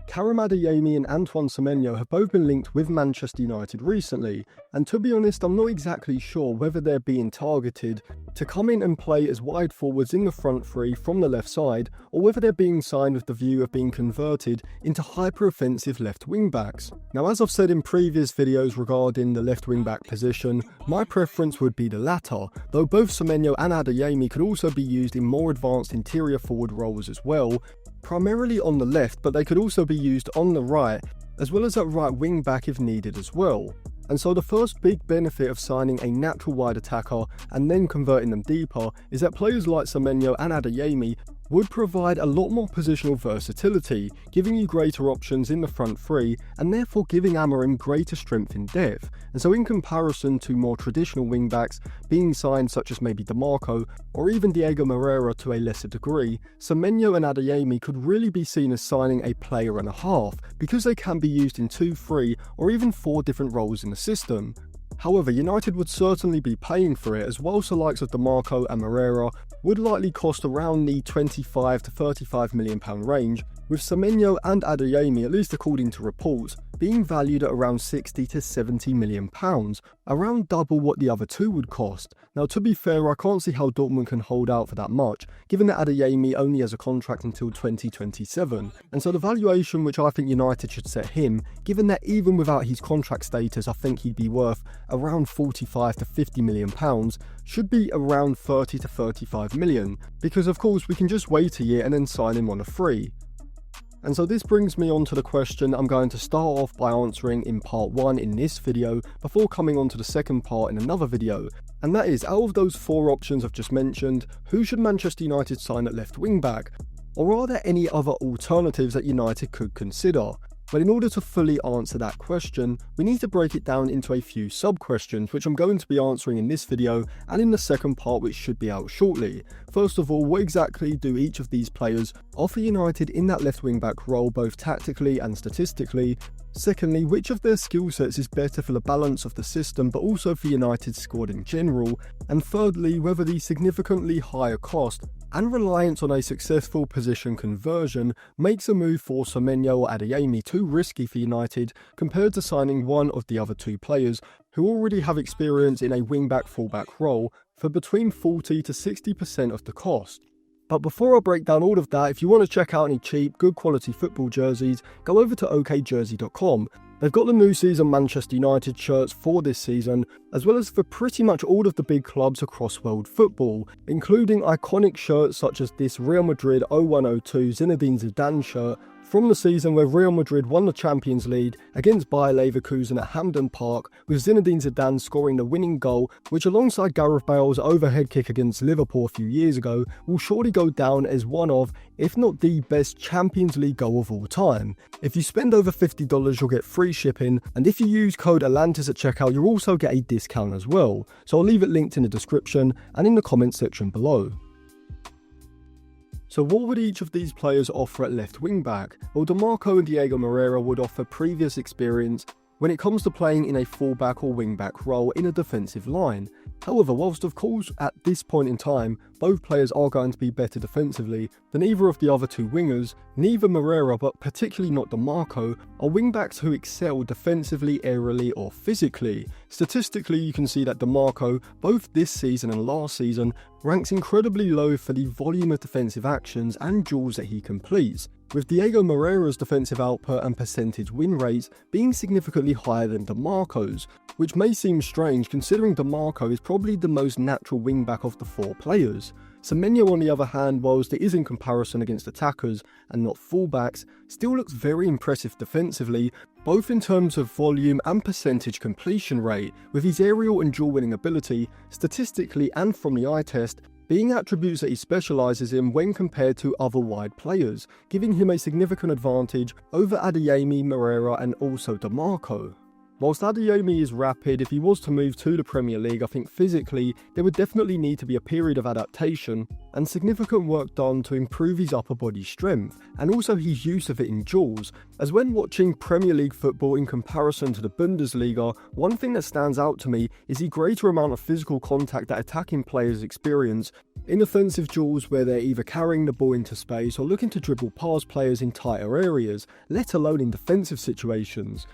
Adeyemi and Antoine Semenyo have both been linked with Manchester United recently, and to be honest, I'm not exactly sure whether they're being targeted to come in and play as wide forwards in the front three from the left side, or whether they're being signed with the view of being converted into hyper-offensive left wing-backs. Now, as I've said in previous videos regarding the left wing-back position, my preference would be the latter, though both Semenyo and Adeyemi could also be used in more advanced interior forward roles as well, primarily on the left, but they could also be used on the right, as well as at right wing back if needed as well. And so the first big benefit of signing a natural wide attacker and then converting them deeper is that players like Semenyo and Adeyemi would provide a lot more positional versatility, giving you greater options in the front three and therefore giving Amorim greater strength in depth. And so in comparison to more traditional wingbacks being signed such as maybe Dimarco or even Diego Moreira to a lesser degree, Semenyo and Adeyemi could really be seen as signing a player and a half because they can be used in 2, 3 or even 4 different roles in the system. However, United would certainly be paying for it, as whilst the likes of Dimarco and Moreira would likely cost around the £25 to £35 million range, with Semenyo and Adeyemi, at least according to reports, being valued at around £60 to £70 million, around double what the other two would cost. Now, to be fair, I can't see how Dortmund can hold out for that much, given that Adeyemi only has a contract until 2027, and so the valuation which I think United should set him, given that even without his contract status I think he'd be worth around £45 to £50 million, should be around 30 to 35 million, because of course we can just wait a year and then sign him on a free. And so this brings me on to the question I'm going to start off by answering in part 1 in this video before coming on to the second part in another video, and that is, out of those 4 options I've just mentioned, who should Manchester United sign at left wing back? Or are there any other alternatives that United could consider? But in order to fully answer that question, we need to break it down into a few sub-questions, which I'm going to be answering in this video and in the second part, which should be out shortly. First of all, what exactly do each of these players offer United in that left wing-back role, both tactically and statistically? Secondly, which of their skill sets is better for the balance of the system, but also for United's squad in general? And thirdly, whether the significantly higher cost and reliance on a successful position conversion makes a move for Semenyo or Adeyemi too risky for United compared to signing one of the other two players who already have experience in a wing-back-full-back role for between 40 to 60% of the cost. But before I break down all of that, if you want to check out any cheap, good quality football jerseys, go over to okjersey.com. They've got the new season Manchester United shirts for this season, as well as for pretty much all of the big clubs across world football, including iconic shirts such as this Real Madrid 0102 Zinedine Zidane shirt from the season where Real Madrid won the Champions League against Bayer Leverkusen at Hampden Park, with Zinedine Zidane scoring the winning goal, which alongside Gareth Bale's overhead kick against Liverpool a few years ago, will surely go down as one of, if not the best Champions League goal of all time. If you spend over $50, you'll get free shipping, and if you use code Atlantis at checkout, you'll also get a discount as well. So I'll leave it linked in the description and in the comment section below. So what would each of these players offer at left wing back? Well, Dimarco and Diego Moreira would offer previous experience when it comes to playing in a fullback or wing-back role in a defensive line. However, whilst of course at this point in time both players are going to be better defensively than either of the other two wingers, neither Moreira, but particularly not Dimarco, are wing-backs who excel defensively, aerially or physically. Statistically, you can see that Dimarco, both this season and last season, ranks incredibly low for the volume of defensive actions and duels that he completes, with Diego Moreira's defensive output and percentage win rates being significantly higher than Dimarco's, which may seem strange considering Dimarco is probably the most natural wing-back of the 4 players. Semenyo, on the other hand, whilst it is in comparison against attackers and not fullbacks, still looks very impressive defensively, both in terms of volume and percentage completion rate, with his aerial and duel winning ability, statistically and from the eye test, being attributes that he specialises in when compared to other wide players, giving him a significant advantage over Adeyemi, Moreira and also Dimarco. Whilst Adeyemi is rapid, if he was to move to the Premier League, I think physically there would definitely need to be a period of adaptation and significant work done to improve his upper body strength and also his use of it in duels, as when watching Premier League football in comparison to the Bundesliga, one thing that stands out to me is the greater amount of physical contact that attacking players experience in offensive duels where they're either carrying the ball into space or looking to dribble past players in tighter areas, let alone in defensive situations.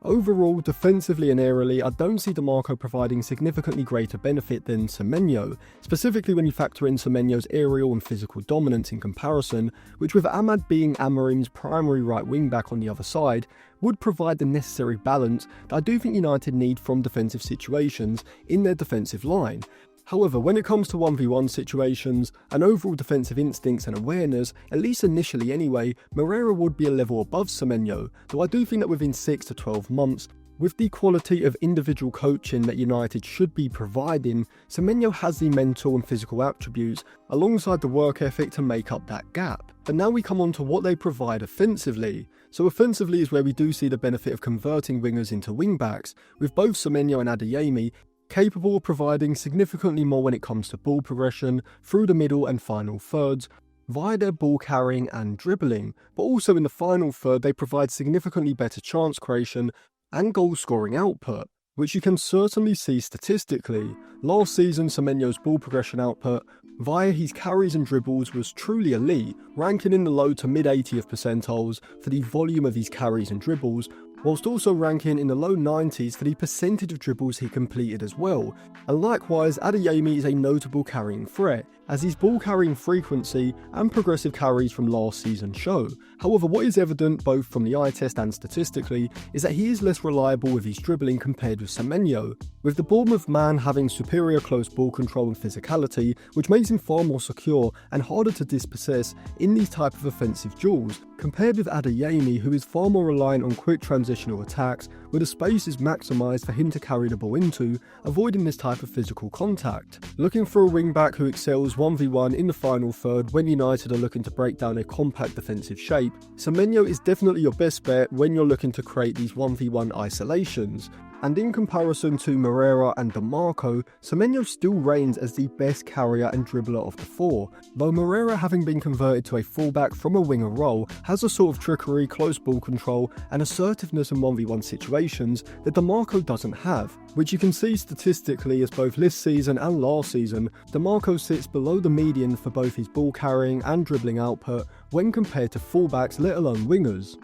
Overall, defensively and aerially, I don't see Dimarco providing significantly greater benefit than Semenyo, specifically when you factor in Semenyo's aerial and physical dominance in comparison, which with Ahmad being Amorim's primary right wing back on the other side, would provide the necessary balance that I do think United need from defensive situations in their defensive line. However, when it comes to 1v1 situations and overall defensive instincts and awareness, at least initially anyway, Moreira would be a level above Semenyo, though I do think that within 6 to 12 months, with the quality of individual coaching that United should be providing, Semenyo has the mental and physical attributes alongside the work ethic to make up that gap. But now we come on to what they provide offensively. So offensively is where we do see the benefit of converting wingers into wingbacks, with both Semenyo and Adeyemi capable of providing significantly more when it comes to ball progression through the middle and final thirds via their ball carrying and dribbling, but also in the final third they provide significantly better chance creation and goal scoring output, which you can certainly see statistically. Last season, Semenyo's ball progression output via his carries and dribbles was truly elite, ranking in the low to mid 80th percentiles for the volume of his carries and dribbles, whilst also ranking in the low 90s for the percentage of dribbles he completed as well. And likewise, Adeyemi is a notable carrying threat, as his ball carrying frequency and progressive carries from last season show. However, what is evident both from the eye test and statistically is that he is less reliable with his dribbling compared with Semenyo, with the Bournemouth man having superior close ball control and physicality, which makes him far more secure and harder to dispossess in these type of offensive duels, compared with Adeyemi, who is far more reliant on quick transitional attacks, where the space is maximised for him to carry the ball into, avoiding this type of physical contact. Looking for a wing-back who excels 1v1 in the final third when United are looking to break down a compact defensive shape, Semenyo is definitely your best bet when you're looking to create these 1v1 isolations. And in comparison to Moreira and Dimarco, Semenyo still reigns as the best carrier and dribbler of the four, though Moreira, having been converted to a fullback from a winger role, has a sort of trickery, close ball control and assertiveness in 1v1 situations that Dimarco doesn't have, which you can see statistically as both this season and last season, Dimarco sits below the median for both his ball carrying and dribbling output when compared to fullbacks, let alone wingers.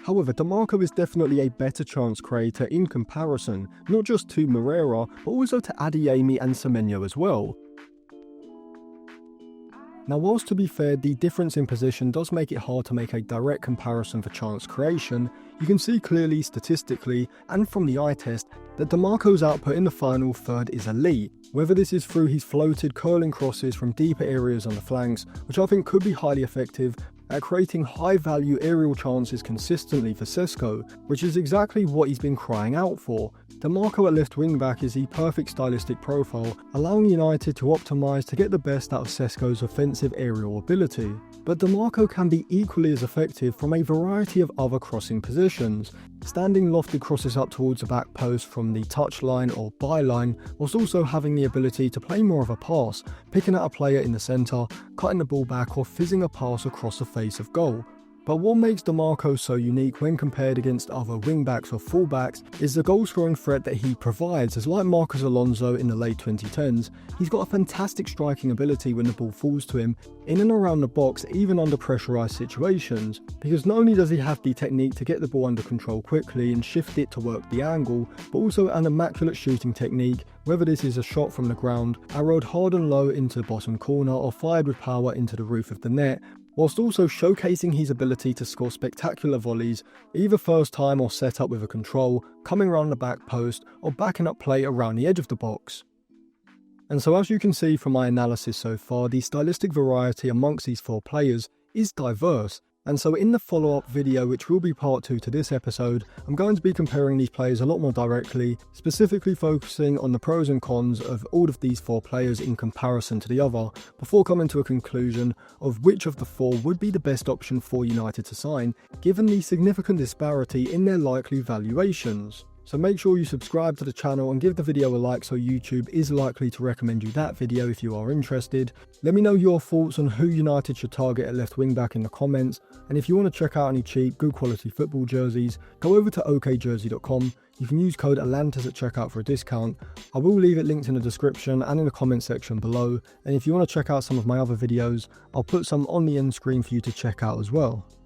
However, Dimarco is definitely a better chance creator in comparison, not just to Moreira, but also to Adeyemi and Semenyo as well. Now, whilst to be fair, the difference in position does make it hard to make a direct comparison for chance creation, you can see clearly statistically and from the eye test that Dimarco's output in the final third is elite, whether this is through his floated curling crosses from deeper areas on the flanks, which I think could be highly effective at creating high-value aerial chances consistently for Sesko, which is exactly what he's been crying out for. Dimarco at left wing-back is the perfect stylistic profile, allowing United to optimise to get the best out of Sesko's offensive aerial ability. But Dimarco can be equally as effective from a variety of other crossing positions, standing lofted crosses up towards the back post from the touchline or byline, whilst also having the ability to play more of a pass, picking out a player in the centre, cutting the ball back or fizzing a pass across the face of goal. But what makes Dimarco so unique when compared against other wingbacks or fullbacks is the goal-scoring threat that he provides, as like Marcos Alonso in the late 2010s, he's got a fantastic striking ability when the ball falls to him in and around the box, even under pressurised situations, because not only does he have the technique to get the ball under control quickly and shift it to work the angle, but also an immaculate shooting technique, whether this is a shot from the ground, arrowed hard and low into the bottom corner or fired with power into the roof of the net, whilst also showcasing his ability to score spectacular volleys, either first time or set up with a control, coming around the back post or backing up play around the edge of the box. And so as you can see from my analysis so far, the stylistic variety amongst these four players is diverse, And so in the follow-up video, which will be part 2 to this episode, I'm going to be comparing these players a lot more directly, specifically focusing on the pros and cons of all of these 4 players in comparison to the other, before coming to a conclusion of which of the 4 would be the best option for United to sign, given the significant disparity in their likely valuations. So make sure you subscribe to the channel and give the video a like so YouTube is likely to recommend you that video if you are interested. Let me know your thoughts on who United should target at left wing back in the comments, and if you want to check out any cheap, good quality football jerseys, go over to okjersey.com. You can use code ATLANTIS at checkout for a discount. I will leave it linked in the description and in the comment section below, and if you want to check out some of my other videos, I'll put some on the end screen for you to check out as well.